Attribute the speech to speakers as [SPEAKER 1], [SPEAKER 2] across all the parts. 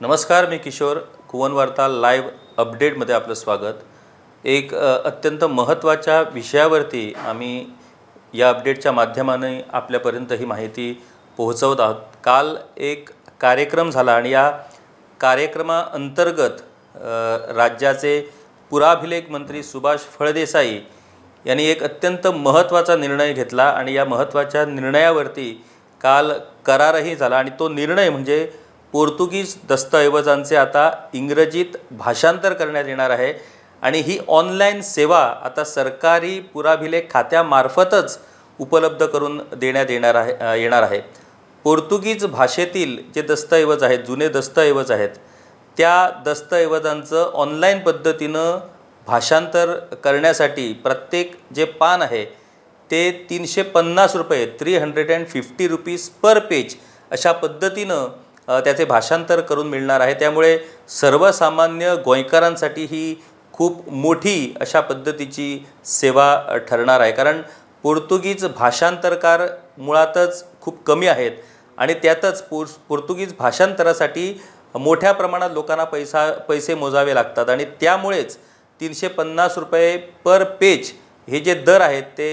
[SPEAKER 1] नमस्कार, मी किशोर. कुवन वार्ता लाईव्ह अपडेटमध्ये आपलं स्वागत. एक अत्यंत महत्त्वाच्या विषयावरती आम्ही या अपडेटच्या माध्यमाने आपल्यापर्यंत ही माहिती पोहोचवत आहोत. काल एक कार्यक्रम झाला आणि या कार्यक्रमाअंतर्गत राज्याचे पुराभिलेख मंत्री सुभाष फळदेसाई यांनी एक अत्यंत महत्त्वाचा निर्णय घेतला आणि या महत्त्वाच्या निर्णयावरती काल करारही झाला. आणि तो निर्णय म्हणजे पोर्तुगीज दस्तऐवजांचे आता इंग्रजीत भाषांतर करण्यात येणार आहे आणि ही ऑनलाईन सेवा आता सरकारी पुराभिलेख खात्यामार्फतच उपलब्ध करून देण्यात येणार आहे. पोर्तुगीज भाषेतील जे दस्तऐवज आहेत, जुने दस्तऐवज आहेत, त्या दस्तऐवजांचं ऑनलाईन पद्धतीनं भाषांतर करण्यासाठी प्रत्येक जे पान आहे ते 350 रुपये 350 रुपीज पर पेज अशा पद्धतीनं त्याचे भाषांतर करून मिळणार आहे. त्यामुळे सर्वसामान्य गोंयकारांसाठी ही खूप मोठी अशा पद्धतीची सेवा ठरणार आहे. कारण पोर्तुगीज भाषांतरकार मुळातच खूप कमी आहेत आणि त्यातच पोर्तुगीज भाषांतरासाठी मोठ्या प्रमाणात लोकांना पैसे मोजावे लागतात आणि त्यामुळेच 350 रुपये पर पेज हे जे दर आहेत ते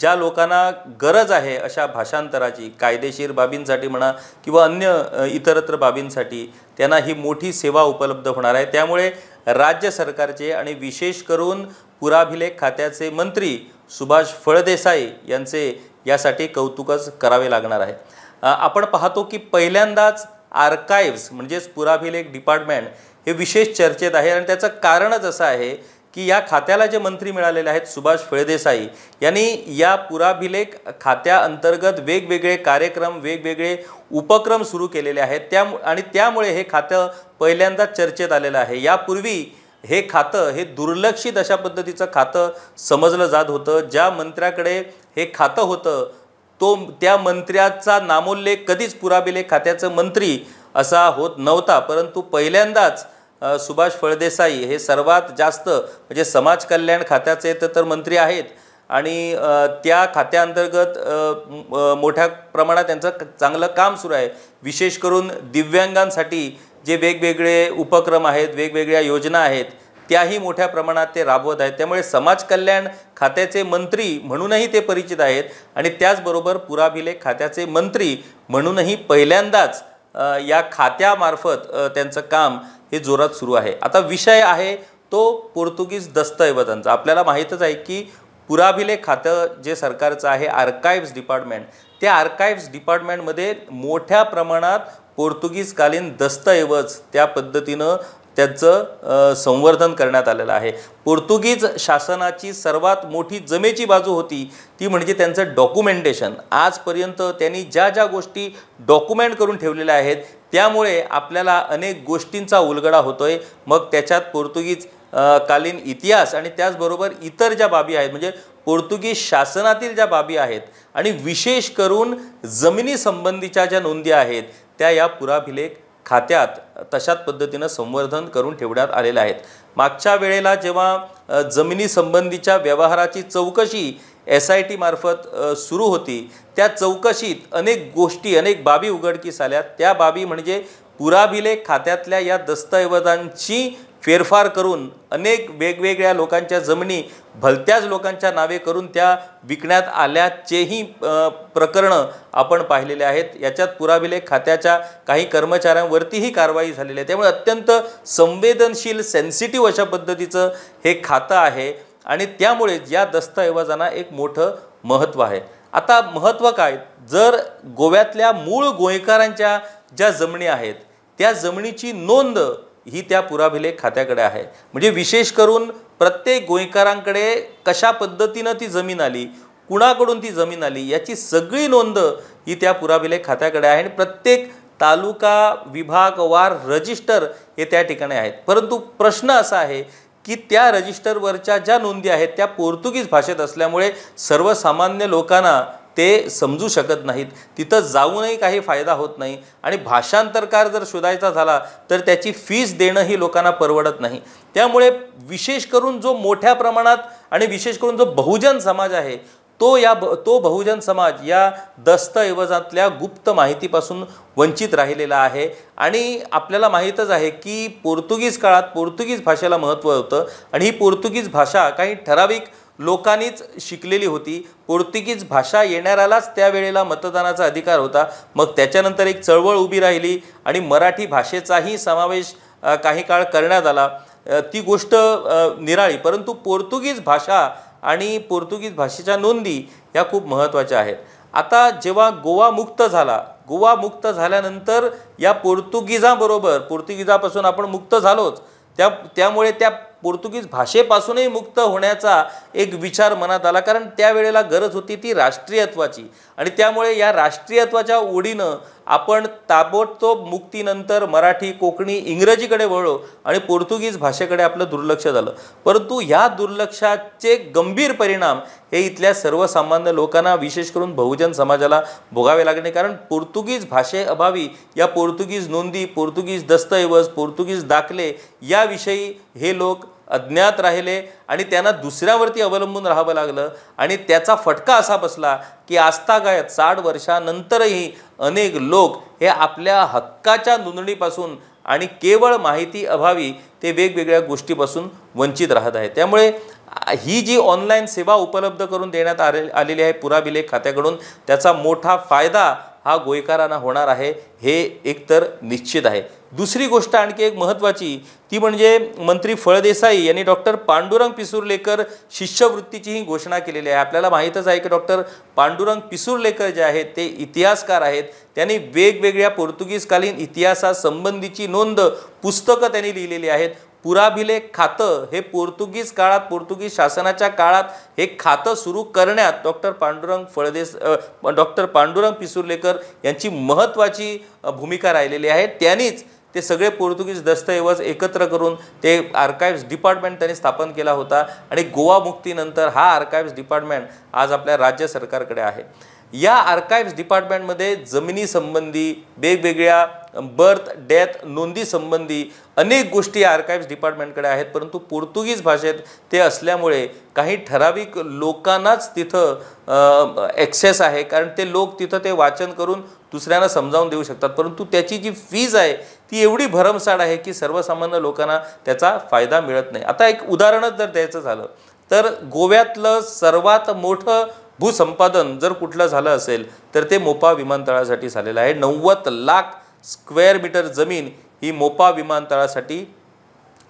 [SPEAKER 1] ज्या लोकांना गरज आहे अशा भाषांतराची, कायदेशीर बाबींसाठी म्हणा किंवा अन्य इतरत्र बाबींसाठी, त्यांना ही मोठी सेवा उपलब्ध होणार आहे. त्यामुळे राज्य सरकारचे आणि विशेष करून पुराभिलेख खात्याचे मंत्री सुभाष फळदेसाई यांचे यासाठी कौतुकच करावे लागणार आहे. आपण पाहतो की पहिल्यांदाच आर्काइव्स म्हणजेच पुराभिलेख डिपार्टमेंट हे विशेष चर्चेत आहे आणि त्याचं कारणच असं आहे की या खात्याला जे मंत्री मिळालेले आहेत सुभाष फळदेसाई यांनी या पुराभिलेख खात्याअंतर्गत वेगवेगळे कार्यक्रम, वेगवेगळे उपक्रम सुरू केलेले आहेत. त्यामुळे हे खातं पहिल्यांदाच चर्चेत आलेलं आहे. यापूर्वी हे खातं हे दुर्लक्षित अशा पद्धतीचं खातं समजलं जात होतं. ज्या मंत्र्याकडे हे खातं होतं त्या मंत्र्याचा नामोल्लेख कधीच पुराभिलेख खात्याचं मंत्री असा होत नव्हता. परंतु पहिल्यांदाच सुभाष फळदेसाई हे सर्वात जास्त म्हणजे समाज कल्याण खात्याचे तर मंत्री आहेत आणि त्या खात्याअंतर्गत मोठ्या प्रमाणात त्यांचं चांगलं काम सुरू आहे. विशेष करून दिव्यांगांसाठी जे वेगवेगळे उपक्रम आहेत, वेगवेगळ्या योजना आहेत, त्याही मोठ्या प्रमाणात ते राबवत आहेत. त्यामुळे समाज कल्याण खात्याचे मंत्री म्हणूनही ते परिचित आहेत आणि त्याचबरोबर पुराभिलेख खात्याचे मंत्री म्हणूनही पहिल्यांदाच या खात्यामार्फत त्यांचं काम हे जोरात सुरू आहे. आता विषय आहे तो पोर्तुगीज दस्तऐवजांचा. आपल्याला माहीतच आहे की पुराभिलेख खातं जे सरकारचं आहे आर्काइव्स डिपार्टमेंट, त्या आर्काइव्स डिपार्टमेंटमध्ये मोठ्या प्रमाणात पोर्तुगीजकालीन दस्तऐवज त्या पद्धतीनं त्याचं संवर्धन करण्यात आलेलं आहे. पोर्तुगीज शासनाची सर्वात मोठी जमेची बाजू होती ती म्हणजे त्यांचं डॉक्युमेंटेशन. आजपर्यंत त्यांनी ज्या ज्या गोष्टी डॉक्युमेंट करून ठेवलेल्या आहेत त्यामुळे आपल्याला अनेक गोष्टींचा उलगडा होतोय. मग त्याच्यात पोर्तुगीज कालीन इतिहास आणि त्याचबरोबर इतर ज्या बाबी आहेत म्हणजे पोर्तुगीज शासनातील ज्या बाबी आहेत आणि विशेष करून जमिनी संबंधीच्या ज्या नोंदी आहेत त्या या पुराभिलेख खात्यात तशाच पद्धतीनं संवर्धन करून ठेवण्यात आलेल्या आहेत. मागच्या वेळेला जेव्हा जमिनी संबंधीच्या व्यवहाराची चौकशी SIT मार्फत सुरू होती त्या चौकशीत अनेक गोष्टी, अनेक बाबी उघडकीस आल्या. त्या बाबी म्हणजे पुराभिलेख खात्यातल्या या दस्तऐवजांची फेरफार करून अनेक वेगवेगळ्या लोकांच्या जमिनी भलत्याच लोकांच्या नावे करून त्या विकण्यात आल्याचेही प्रकरणं आपण पाहिलेले आहेत. याच्यात पुराभिलेख खात्याच्या काही कर्मचाऱ्यांवरतीही कारवाई झालेली आहे. त्यामुळे अत्यंत संवेदनशील, सेन्सिटिव्ह अशा पद्धतीचं हे खातं आहे आणि त्यामुळे या दस्तऐवजांना एक मोठं महत्त्व आहे. आता महत्त्व काय, जर गोव्यातल्या मूळ गोंयकारांच्या ज्या जमिनी आहेत त्या जमिनीची नोंद ही त्या पुराभिलेख खात्याकडे आहे. म्हणजे विशेष करून प्रत्येक गोंयकारांकडे कशा पद्धतीनं ती जमीन आली, कुणाकडून ती जमीन आली याची सगळी नोंद ही त्या पुराभिलेख खात्याकडे आहे आणि प्रत्येक तालुका विभागवार रजिस्टर हे त्या ठिकाणी आहेत. परंतु प्रश्न असा आहे की त्या रजिस्टरवरच्या ज्या नोंदी आहेत त्या पोर्तुगीज भाषेत असल्यामुळे सर्वसामान्य लोकांना ते समजू शकत नाहीत. तिथं जाऊनही काही फायदा होत नाही आणि भाषांतरकार जर शोधायचा झाला तर त्याची फीस देणं ही लोकांना परवडत नाही. त्यामुळे विशेष करून जो मोठ्या प्रमाणात आणि विशेष करून जो बहुजन समाज आहे तो बहुजन समाज या दस्तऐवजातल्या गुप्त माहितीपासून वंचित राहिलेला आहे. आणि आपल्याला माहीतच आहे की पोर्तुगीज काळात पोर्तुगीज भाषेला महत्त्व होतं आणि ही पोर्तुगीज भाषा काही ठराविक लोकांनीच शिकलेली होती. पोर्तुगीज भाषा येणाऱ्यालाच त्यावेळेला मतदानाचा अधिकार होता. मग त्याच्यानंतर एक चळवळ उभी राहिली आणि मराठी भाषेचाही समावेश काही काळ करण्यात आला. ती गोष्ट निराळी, परंतु पोर्तुगीज भाषा आणि पोर्तुगीज भाषेच्या नोंदी या खूप महत्त्वाच्या आहेत. आता जेव्हा गोवा मुक्त झाल्यानंतर या पोर्तुगीजापासून आपण मुक्त झालोच, त्यामुळे त्या पोर्तुगीज भाषेपासूनही मुक्त होण्याचा एक विचार मनात आला, कारण त्यावेळेला गरज होती ती राष्ट्रीयत्वाची. आणि त्यामुळे या राष्ट्रीयत्वाच्या ओढीनं आपण ताबडतोब मुक्तीनंतर मराठी, कोकणी, इंग्रजीकडे वळलो आणि पोर्तुगीज भाषेकडे आपलं दुर्लक्ष झालं. परंतु ह्या दुर्लक्षाचे गंभीर परिणाम हे इथल्या सर्वसामान्य लोकांना, विशेष करून बहुजन समाजाला भोगावे लागणे. कारण पोर्तुगीज भाषेअभावी या पोर्तुगीज नोंदी, पोर्तुगीज दस्तऐवज, पोर्तुगीज दाखले याविषयी हे लोक अज्ञात राहिले आणि त्यांना दुसऱ्यावरती अवलंबून राहावं लागलं. आणि त्याचा फटका असा बसला की आजतागायत 60 वर्षानंतरही अनेक लोक हे आपल्या हक्काच्या नोंदणीपासून आणि केवळ माहिती अभावी ते वेगवेगळ्या गोष्टीपासून वंचित राहत आहेत. त्यामुळे ही जी ऑनलाईन सेवा उपलब्ध करून देण्यात आलेली आहे पुराभिलेख खात्याकडून, त्याचा मोठा फायदा हा गोयकारांना होणार आहे हे एकतर निश्चित आहे. दुसरी गोष्ट आणखी एक महत्त्वाची ती म्हणजे मंत्री फळदेसाई यांनी डॉक्टर पांडुरंग पिसुर्लेकर शिष्यवृत्तीचीही घोषणा केलेली आहे. आपल्याला माहीतच आहे की डॉक्टर पांडुरंग पिसुर्लेकर जे आहेत ते इतिहासकार आहेत. त्यांनी वेगवेगळ्या पोर्तुगीजकालीन इतिहासासंबंधीची नोंद पुस्तकं त्यांनी लिहिलेली आहेत. पुराभिलेख खातं हे पोर्तुगीज काळात, पोर्तुगीज शासनाच्या काळात हे खातं सुरू करण्यात डॉक्टर पांडुरंग पिसुर्लेकर यांची महत्त्वाची भूमिका राहिलेली आहे. त्यांनीच ते सगळे पोर्तुगीज दस्तऐवज एकत्र करून ते आर्काइव्स डिपार्टमेंट त्यांनी स्थापन केला होता आणि गोवा मुक्तीनंतर हा आर्काइव्स डिपार्टमेंट आज आपल्या राज्य सरकारकडे आहे. या आर्काइव्स डिपार्टमेंटमध्ये जमिनीसंबंधी, वेगवेगळ्या बर्थ डेथ नोंदीसंबंधी अनेक गोष्टी आर्काइव्स डिपार्टमेंटकडे आहेत. परंतु पोर्तुगीज भाषेत ते असल्यामुळे काही ठराविक लोकांनाच तिथं ॲक्सेस आहे, कारण ते लोक तिथं ते वाचन करून दुसऱ्यांना समजावून देऊ शकतात. परंतु त्याची जी फीज आहे ती एवढी भरमसाठ आहे की सर्वसामान्य लोकांना त्याचा फायदा मिळत नाही. आता एक उदाहरणच जर द्यायचं झालं तर गोव्यातलं सर्वात मोठं भूसंपादन जर कुठलं झालं असेल तर ते मोपा विमानतळासाठी झालेलं आहे. 90 लाख स्क्वेअर मीटर जमीन ही मोपा विमानतळासाठी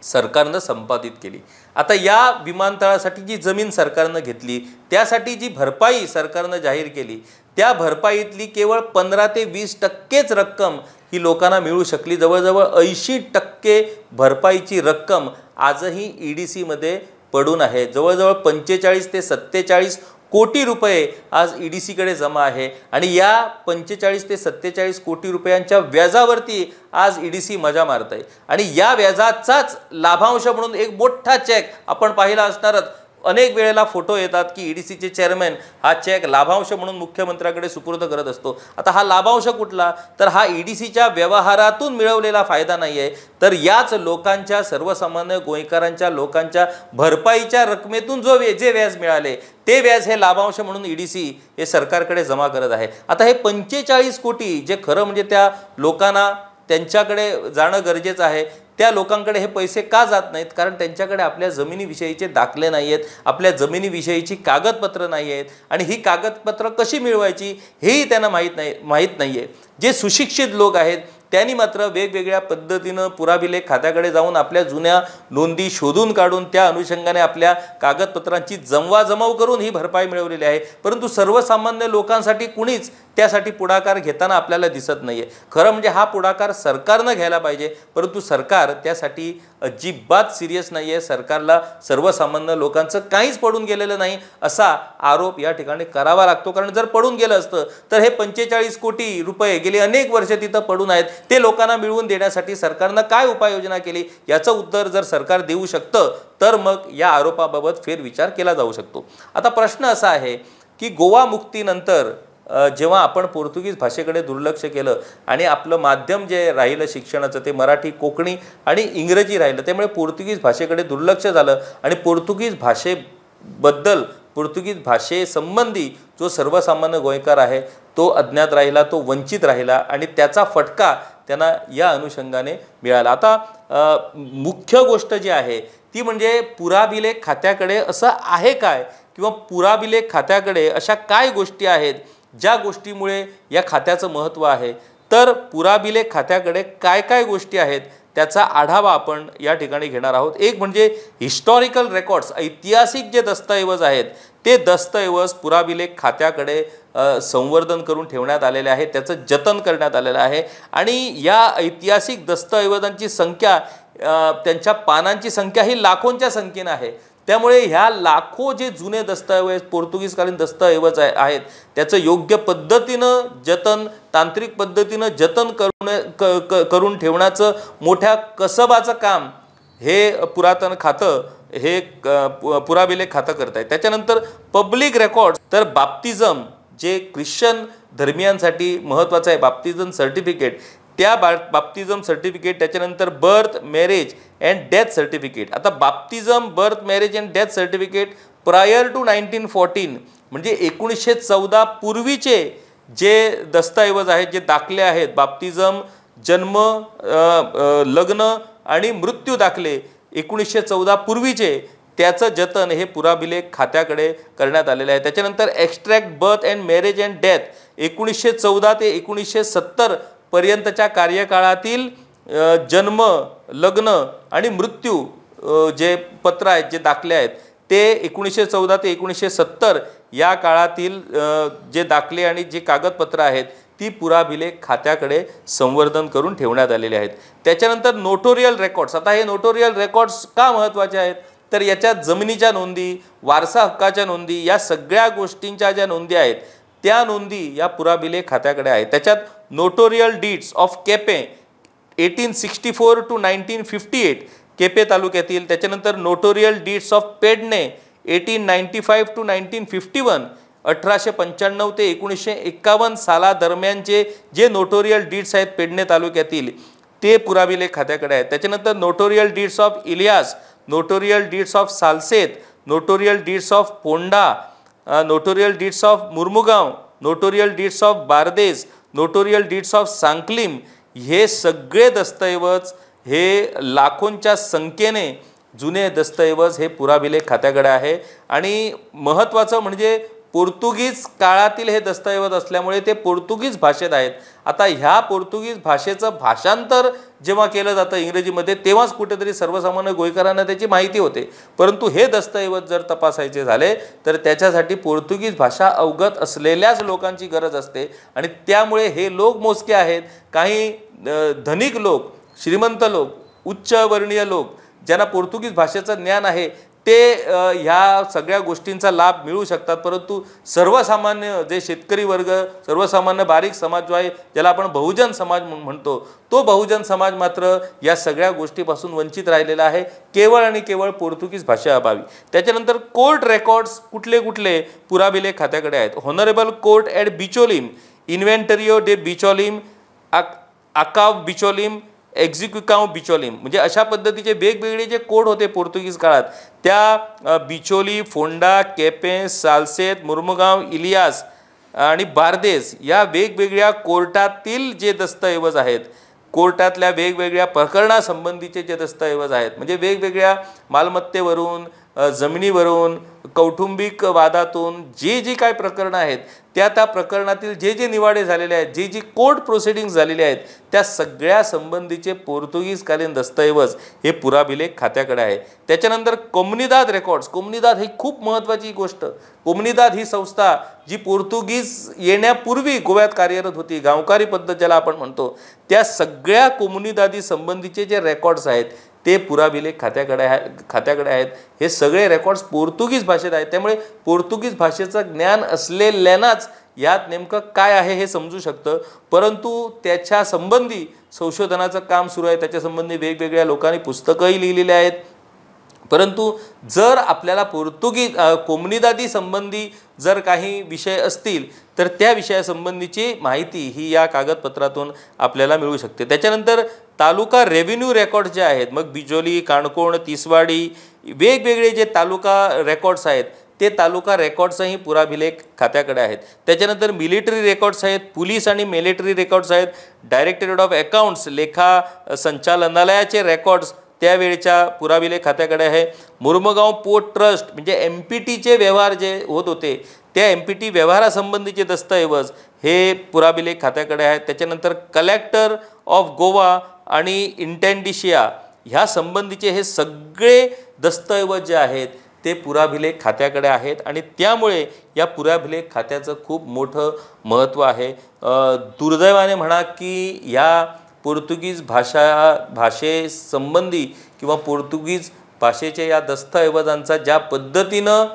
[SPEAKER 1] सरकारनं संपादित केली. आता या विमानतळासाठी जी जमीन सरकारनं घेतली त्यासाठी जी भरपाई सरकारनं जाहीर केली त्या भरपाईतली केवळ 15 ते 20% रक्कम ही लोकांना मिळू शकली. जवळजवळ 80% भरपाईची रक्कम आजही EDC मध्ये पडून आहे. जवळजवळ 45 ते 47 कोटी रुपये आज EDC कडे जमा आहे आणि या 45 ते 47 कोटी रुपयांच्या व्याजावरती आज EDC मजा मारत आहे. आणि या व्याजाचाच लाभांश म्हणून एक मोठा चेक आपण पाहिला असणारच. अनेक वेळेला फोटो येतात की EDCचे चेअरमॅन हा चेक लाभांश म्हणून मुख्यमंत्र्याकडे सुपूर्द करत असतो. आता हा लाभांश कुठला, तर हा EDCच्या व्यवहारातून मिळवलेला फायदा नाही आहे, तर याच लोकांच्या, सर्वसामान्य गोयकारांच्या लोकांच्या भरपाईच्या रकमेतून जे व्याज मिळाले ते व्याज हे लाभांश म्हणून EDC हे सरकारकडे जमा करत आहे. आता हे 45 कोटी जे खरं म्हणजे त्या लोकांना त्यांच्याकडे जाणं गरजेचं आहे, त्या लोकांकडे हे पैसे का जात नाहीत, कारण त्यांच्याकडे आपल्या जमिनीविषयीचे दाखले नाही आहेत, आपल्या जमिनीविषयीची कागदपत्र नाही आहेत आणि ही कागदपत्र कशी मिळवायची हेही त्यांना माहीत नाही आहे. जे सुशिक्षित लोक आहेत त्यांनी मात्र वेगवेगळ्या पद्धतीनं पुराभिलेख खात्याकडे जाऊन आपल्या जुन्या नोंदी शोधून काढून त्या अनुषंगाने आपल्या कागदपत्रांची जमवाजमव करून ही भरपाई मिळवलेली आहे. परंतु सर्वसामान्य लोकांसाठी कुणीच त्यासाठी पुढाकार घेताना आपल्याला दिसत नाही आहे. खरं म्हणजे हा पुढाकार सरकारनं घ्यायला पाहिजे, परंतु सरकार त्यासाठी अजिबात सिरियस नाही आहे. सरकारला सर्वसामान्य लोकांचं काहीच पडून गेलेलं नाही असा आरोप या ठिकाणी करावा लागतो. कारण जर पडून गेलं असतं तर हे 45 कोटी रुपये गेली अनेक वर्ष तिथं पडून आहेत, ते लोकांना मिळवून देण्यासाठी सरकारनं काय उपाययोजना केली याचं उत्तर जर सरकार देऊ शकतं तर मग या आरोपाबाबत फेरविचार केला जाऊ शकतो. आता प्रश्न असा आहे की गोवा मुक्तीनंतर जेव्हा आपण पोर्तुगीज भाषेकडे दुर्लक्ष केलं आणि आपलं माध्यम जे राहिलं शिक्षणाचं ते मराठी, कोकणी आणि इंग्रजी राहिलं, त्यामुळे पोर्तुगीज भाषेकडे दुर्लक्ष झालं आणि पोर्तुगीज भाषेबद्दल पोर्तुगीज भाषेसंबंधी जो सर्वसामान्य गोंयकार आहे तो अज्ञात राहिला, तो वंचित राहिला आणि त्याचा फटका त्यांना या अनुषंगाने मिळाला. आता मुख्य गोष्ट जी आहे ती म्हणजे पुराभिलेख खात्याकडे असं आहे काय, किंवा पुराभिलेख खात्याकडे अशा काय गोष्टी आहेत ज्या गोष्टीमुळे या खात्याचं महत्त्व आहे. तर पुराभिलेख खात्याकडे काय काय गोष्टी आहेत त्याचा आढावा आपण या ठिकाणी घेणार आहोत. एक म्हणजे हिस्टॉरिकल रेकॉर्ड्स, ऐतिहासिक जे दस्तऐवज आहेत ते दस्तऐवज पुराभिलेख खात्याकडे संवर्धन करून ठेवण्यात आलेले आहे, त्याचं जतन करण्यात आलेलं आहे. आणि या ऐतिहासिक दस्तऐवजांची संख्या, त्यांच्या पानांची संख्या ही लाखोंच्या संख्येने आहे. त्यामुळे ह्या लाखो जे जुने दस्तऐवज, पोर्तुगीजकालीन दस्तऐवज आहेत त्याचं योग्य पद्धतीनं जतन, तांत्रिक पद्धतीनं जतन करून ठेवण्याचं मोठ्या कसबाचं काम हे पुरातन खातं, हे पुराभिलेख खातं करत आहे. त्याच्यानंतर पब्लिक रेकॉर्ड, तर बाप्तिझम जे ख्रिश्चन धर्मियांसाठी महत्त्वाचं आहे, बाप्तिझम सर्टिफिकेट, त्या बाप्तिझम सर्टिफिकेट, त्याच्यानंतर birth, marriage and death certificate. आता baptism, birth, marriage and death certificate prior to 1914 म्हणजे 1914 पूर्वीचे जे दस्तऐवज आहेत, जे दाखले आहेत, बाप्तिझम, जन्म, लग्न आणि मृत्यू दाखले 1914 पूर्वीचे, त्याचं जतन हे पुराभिलेख खात्याकडे करण्यात आलेलं आहे. त्याच्यानंतर extract, birth and marriage and death 1914 ते 1970 पर्यंतच्या कार्यकाळातील जन्म, लग्न आणि मृत्यू जे पत्र आहेत, जे दाखले आहेत ते 1914 ते 1970 या काळातील जे दाखले आणि जे कागदपत्र आहेत ती पुराभिलेख खात्याकडे संवर्धन करून ठेवण्यात आलेले आहेत. त्याच्यानंतर नोटोरियल रेकॉर्ड्स. आता हे नोटोरियल रेकॉर्ड्स का महत्त्वाचे आहेत, तर याच्यात जमिनीच्या नोंदी, वारसा हक्काच्या नोंदी, या सगळ्या गोष्टींच्या ज्या नोंदी आहेत त्या नोंदी या पुराभिलेख खात्याकडे आहेत. त्याच्यात नोटोरियल डीड्स ऑफ केपे 1864 to 1958 केपे तालुक्यातील, त्याच्यानंतर notarial deeds of Pedne 1895 to 1951 1895 ते 1951 सालादरम्यानचे जे नोटोरियल डीड्स आहेत पेडणे तालुक्यातील ते पुराभिलेख खात्याकडे आहेत. त्याच्यानंतर notarial deeds of Ilhas, notarial deeds of Salcete, notarial deeds of Ponda, notarial deeds of Mormugao, notarial deeds of Bardez, notarial deeds of Sanquelim, हे सगळे दस्तऐवज हे लाखोंच्या संख्येने जुने दस्तऐवज हे पुराभिलेख खात्याकडे आहे. आणि महत्त्वाचं म्हणजे पोर्तुगीज काळातील हे दस्तऐवज असल्यामुळे ते पोर्तुगीज भाषेत आहेत. आता ह्या पोर्तुगीज भाषेचं भाषांतर जेव्हा केलं जातं इंग्रजीमध्ये तेव्हाच कुठेतरी सर्वसामान्य गोंयकारांना त्याची माहिती होते. परंतु हे दस्तऐवज जर तपासायचे झाले तर त्याच्यासाठी पोर्तुगीज भाषा अवगत असलेल्याच लोकांची गरज असते. आणि त्यामुळे हे लोक मोजके आहेत. काही धनिक लोक, श्रीमंत लोक, उच्चवर्णीय लोक ज्यांना पोर्तुगीज भाषेचं ज्ञान आहे ते ह्या सगळ्या गोष्टींचा लाभ मिळू शकतात. परंतु सर्वसामान्य जे शेतकरी वर्ग, सर्वसामान्य बारीक समाज जो आहे, ज्याला आपण बहुजन समाज म्हणतो, तो बहुजन समाज मात्र या सगळ्या गोष्टीपासून वंचित राहिलेला आहे, केवळ आणि केवळ पोर्तुगीज भाषा अभावी. त्याच्यानंतर कोर्ट रेकॉर्ड्स कुठले कुठले पुराभिलेख खात्याकडे आहेत. हॉनरेबल कोर्ट ॲट बिचोलिम, इन्व्हेंटरियो डे बिचोलिम, अकाव बिचोलिम, एक्झिक्युकाव बिचोलिम, म्हणजे अशा पद्धतीचे वेगवेगळे जे कोड होते पोर्तुगीज काळात त्या बिचोली, फोंडा, केपे, सालसेत, मुर्मुगाव, इलियास आणि बारदेस या वेगवेगळ्या कोर्टातील जे दस्तऐवज आहेत, कोर्टातल्या वेगवेगळ्या प्रकरणासंबंधीचे जे दस्तऐवज आहेत, म्हणजे वेगवेगळ्या मालमत्तेवरून, जमिनीवरून, कौटुंबिक वादातून जे जी काय प्रकरणं आहेत त्या प्रकरणातील जे निवाडे झालेले आहेत, जी कोर्ट प्रोसिडिंग्स झालेले आहेत, त्या सगळ्या संबंधीचे पोर्तुगीजकालीन दस्तऐवज हे पुराभिलेख खात्याकडे आहे. त्याच्यानंतर कोम्युनिदाद रेकॉर्ड्स. कोम्युनिदाद ही खूप महत्त्वाची गोष्ट. कोम्युनिदाद ही संस्था जी पोर्तुगीज येण्यापूर्वी गोव्यात कार्यरत होती, गावकारी पद्धत ज्याला आपण म्हणतो, त्या सगळ्या कोम्युनिदादी संबंधीचे जे रेकॉर्ड्स आहेत ते पुराभिलेख खात्याकडे आहेत. हे सगळे रेकॉर्ड्स पोर्तुगीज भाषेत आहेत. त्यामुळे पोर्तुगीज भाषेचं ज्ञान असलेल्यांनाच यात नेमकं काय आहे हे समजू शकतं. परंतु त्याच्या संबंधी संशोधनाचं काम सुरू आहे, त्याच्यासंबंधी वेगवेगळ्या लोकांनी पुस्तकंही लिहिलेली आहेत. परंतु जर आपल्याला पोर्तुगीज कोम्युनिदादी संबंधी जर काही विषय असतील तर त्या विषयासंबंधीची माहिती ही या कागदपत्रातून आपल्याला मिळू शकते. त्याच्यानंतर तालुका रेव्हेन्यू रेकॉर्ड जे आहेत, मग बिजोली, काणकोण, तिसवाडी, वेगवेगळे जे तालुका रेकॉर्ड्स आहेत ते तालुका रेकॉर्ड्सही पुराभिलेख खात्याकडे आहेत. त्याच्यानंतर मिलिटरी रेकॉर्ड्स आहेत, पोलीस आणि मिलिटरी रेकॉर्ड्स आहेत, डायरेक्टरेट ऑफ अकाउंट्स लेखा संचालनालयाचे रेकॉर्ड्स त्यावेळेच्या पुराभिलेख खात्याकडे आहे. मुरमगाव पोर्ट ट्रस्ट म्हणजे MPTचे व्यवहार जे होत होते त्या MPT व्यवहारासंबंधीचे दस्तऐवज हे पुराभिलेख खात्याकडे आहेत. त्याच्यानंतर कलेक्टर ऑफ गोवा आणि इंटेंडिशिया ह्या संबंधीचे हे सगळे दस्तऐवज जे आहेत ते पुराभिलेख खात्याकडे आहेत आणि त्यामुळे या पुराभिलेख खात्याचं खूप मोठं महत्त्व आहे. दुर्दैवाने म्हणा की या पोर्तुगीज भाषेसंबंधी किंवा पोर्तुगीज भाषेच्या या दस्तऐवजांचा ज्या पद्धतीनं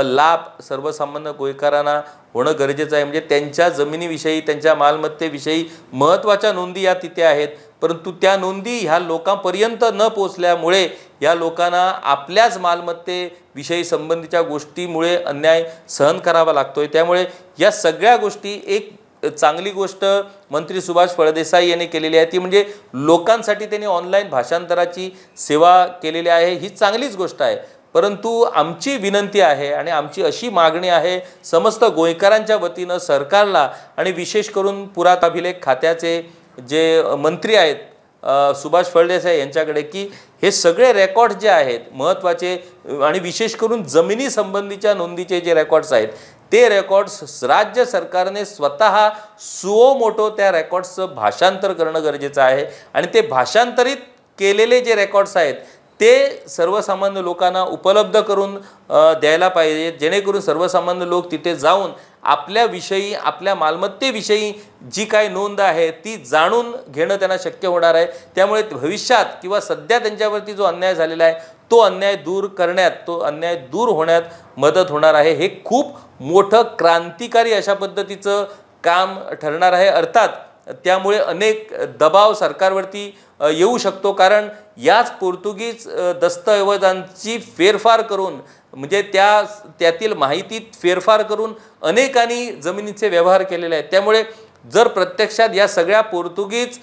[SPEAKER 1] लाभ सर्वसामान्य गोयकारांना होणं गरजेचं आहे. म्हणजे त्यांच्या जमिनीविषयी त्यांच्या मालमत्तेविषयी महत्त्वाच्या नोंदी या तिथे आहेत, परंतु त्या नोंदी ह्या लोकांपर्यंत न पोचल्यामुळे या लोकांना आपल्याच मालमत्तेविषयी संबंधीच्या गोष्टीमुळे अन्याय सहन करावा लागतोय. त्यामुळे या सगळ्या गोष्टी एक चांगली गोष्ट मंत्री सुभाष फळदेसाई यांनी केलेली आहे ती म्हणजे लोकांसाठी त्यांनी ऑनलाईन भाषांतराची सेवा केलेली आहे. ही चांगलीच गोष्ट आहे, परंतु आमची विनंती आहे आणि आमची अशी मागणी आहे समस्त गोयकारांच्या वतीनं सरकारला आणि विशेष करून पुराभिलेख खात्याचे जे मंत्री आहेत सुभाष फळदेसाई यांच्याकडे की हे सगळे रेकॉर्ड्स जे आहेत महत्त्वाचे आणि विशेष करून जमिनी संबंधीच्या नोंदीचे जे रेकॉर्ड्स आहेत ते रेकॉर्ड्स राज्य सरकारने स्वतः सुओ मोटो त्या रेकॉर्ड्सचं भाषांतर करणं गरजेचं आहे आणि ते भाषांतरित केलेले जे रेकॉर्ड्स आहेत ते सर्वसामान्य लोकांना उपलब्ध करून द्यायला पाहिजे, जेणेकरून सर्वसामान्य लोक तिथे जाऊन आपल्याविषयी आपल्या मालमत्तेविषयी जी काही नोंद आहे ती जाणून घेणं त्यांना शक्य होणार आहे. त्यामुळे भविष्यात किंवा सध्या त्यांच्यावरती जो अन्याय झालेला आहे तो अन्याय दूर करण्यात तो अन्याय दूर होण्यात मदत होणार आहे. हे खूप मोठं क्रांतिकारी अशा पद्धतीचं काम ठरणार आहे. अर्थात त्यामुळे अनेक दबाव सरकारवरती येऊ शकतो, कारण याच पोर्तुगीज दस्तऐवजांची फेरफार करून म्हणजे त्यातील माहितीत फेरफार करून अनेकांनी जमिनीचे व्यवहार केलेले आहेत. त्यामुळे जर प्रत्यक्षात या सगळ्या पोर्तुगीज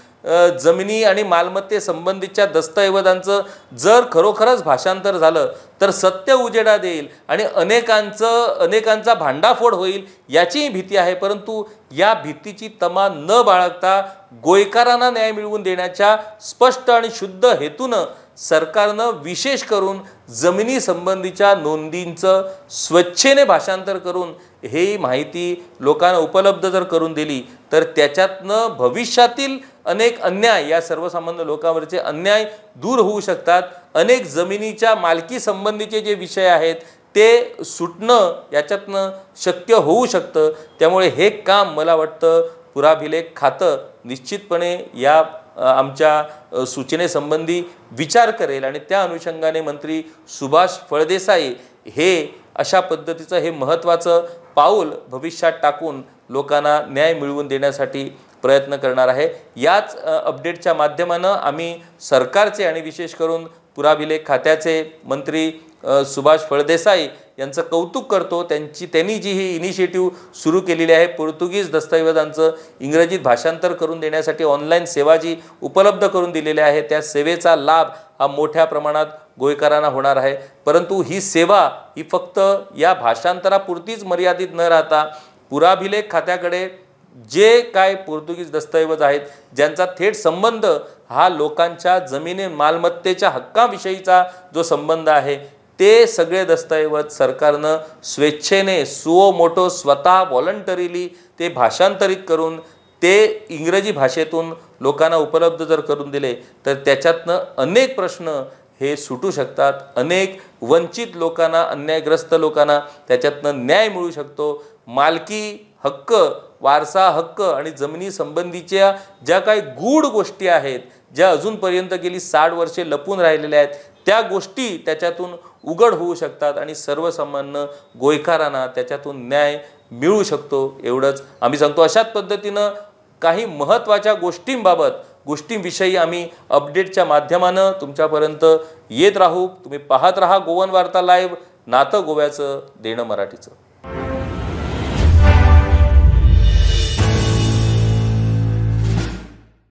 [SPEAKER 1] जमिनी आणि मालमत्ते संबंधीच्या दस्तऐवजांचं जर खरोखरच भाषांतर झालं तर सत्य उजेडात येईल आणि अनेकांचा भांडाफोड होईल याचीही भीती आहे. परंतु या भीतीची तमा न बाळगता गोयकारांना न्याय मिळवून देण्याच्या स्पष्ट आणि शुद्ध हेतूनं सरकारनं विशेष करून जमिनी संबंधीच्या नोंदींचं स्वच्छेने भाषांतर करून ही माहिती लोकांना उपलब्ध जर करून दिली तर त्याच्यातनं भविष्यातील अनेक अन्याय या सर्वसामान्य लोकांवरचे अन्याय दूर होऊ शकतात. अनेक जमिनीच्या मालकी संबंधीचे जे विषय आहेत ते सुटणं याच्यातनं शक्य होऊ शकतं. त्यामुळे हे काम मला वाटतं पुराभिलेख खातं निश्चितपणे या आमच्या सूचनेसंबंधी विचार करेल आणि त्या अनुषंगाने मंत्री सुभाष फळदेसाई हे अशा पद्धतीचं हे महत्त्वाचं पाऊल भविष्यात टाकून लोकांना न्याय मिळवून देण्यासाठी प्रयत्न करणार आहे. याच अपडेटच्या माध्यमानं आम्ही सरकारचे आणि विशेष करून पुराभिलेख खात्याचे मंत्री सुभाष फळदेसाई यांचं कौतुक करतो. त्यांनी जी ही इनिशिएटिव्ह सुरू केलेली आहे पोर्तुगीज दस्तऐवजांचं इंग्रजीत भाषांतर करून देण्यासाठी ऑनलाईन सेवा जी उपलब्ध करून दिलेली आहे त्या सेवेचा लाभ हा मोठ्या प्रमाणात गोयकारांना होणार आहे. परंतु ही सेवा ही फक्त या भाषांतरापुरतीच मर्यादित न राहता पुराभिलेख खात्याकडे जे काय पोर्तुगीज दस्तऐवज आहेत ज्यांचा थेट संबंध हा लोकांच्या जमिनी मालमत्तेच्या हक्काविषयीचा जो संबंध आहे ते सगळे दस्तऐवज सरकारनं स्वेच्छेने सुओ मोटो स्वतः व्हॉलंटरीली ते भाषांतरित करून ते इंग्रजी भाषेतून लोकांना उपलब्ध जर करून दिले तर त्याच्यातनं अनेक प्रश्न हे सुटू शकतात. अनेक वंचित लोकांना अन्यायग्रस्त लोकांना त्याच्यातनं न्याय मिळू शकतो. मालकी हक्क वारसा हक्क आणि जमिनी संबंधीच्या ज्या काही गूढ गोष्टी आहेत ज्या अजूनपर्यंत गेली 60 वर्षे लपून राहिलेल्या आहेत त्या गोष्टी त्याच्यातून उघड होऊ शकतात आणि सर्वसामान्य गोयकारांना त्याच्यातून न्याय मिळू शकतो. एवढंच आम्ही सांगतो. अशाच पद्धतीनं काही महत्त्वाच्या गोष्टींविषयी आम्ही अपडेटच्या माध्यमानं तुमच्यापर्यंत येत राहू. तुम्ही पाहत राहा गोवन वार्ता लाईव्ह, नातं गोव्याचं, देणं मराठीचं.